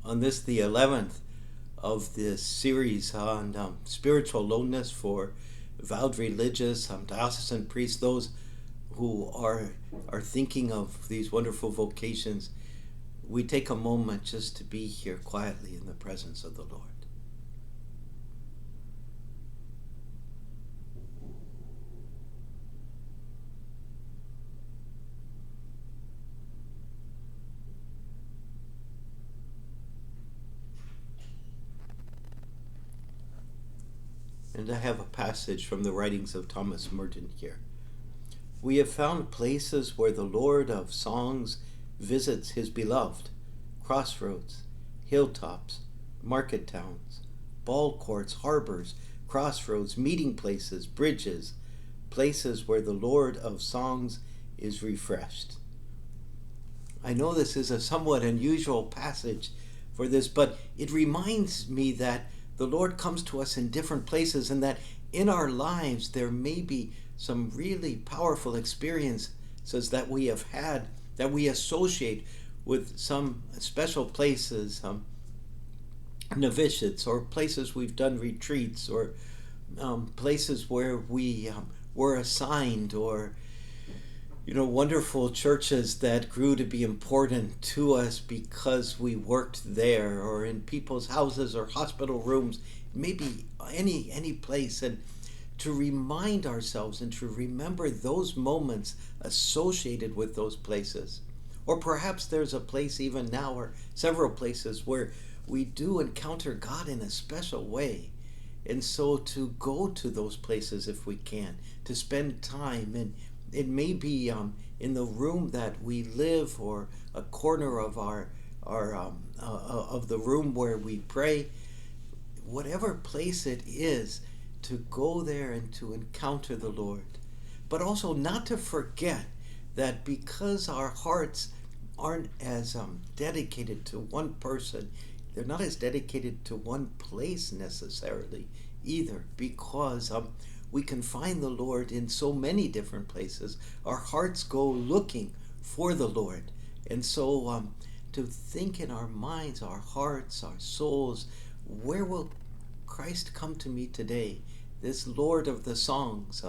on this, the 11th of this series on spiritual aloneness for vowed religious, diocesan priests, those who are thinking of these wonderful vocations. We take a moment just to be here quietly in the presence of the Lord. And I have a passage from the writings of Thomas Merton here. We have found places where the Lord of songs visits his beloved: crossroads, hilltops, market towns, ball courts, harbors, crossroads, meeting places, bridges, places where the Lord of songs is refreshed. I know this is a somewhat unusual passage for this, but it reminds me that the Lord comes to us in different places, and that in our lives there may be some really powerful experiences that we have had that we associate with some special places, novitiates, or places we've done retreats, or places where we were assigned, or wonderful churches that grew to be important to us because we worked there, or in people's houses or hospital rooms, maybe any place. And to remind ourselves and to remember those moments associated with those places. Or perhaps there's a place even now, or several places, where we do encounter God in a special way. And so to go to those places if we can, to spend time, and it may be in the room that we live, or a corner of our of the room where we pray. Whatever place it is, to go there and to encounter the Lord. But also not to forget that because our hearts aren't as dedicated to one person, they're not as dedicated to one place necessarily either, because we can find the Lord in so many different places. Our hearts go looking for the Lord. And so to think in our minds, our hearts, our souls, where will Christ come to me today? This Lord of the songs,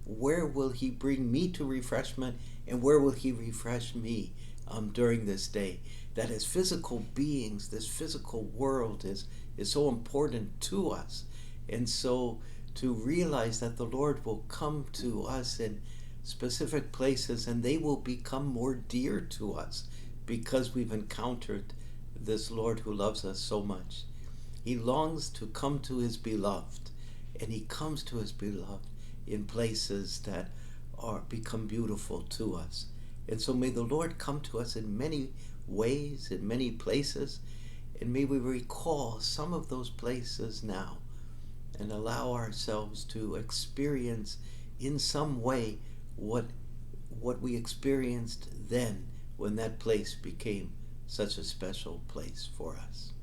where will he bring me to refreshment, and where will he refresh me during this day? That as physical beings, this physical world is so important to us. And so to realize that the Lord will come to us in specific places, and they will become more dear to us because we've encountered this Lord who loves us so much. He longs to come to his beloved, and he comes to his beloved in places that become beautiful to us. And so may the Lord come to us in many ways, in many places, and may we recall some of those places now, and allow ourselves to experience in some way what we experienced then, when that place became such a special place for us.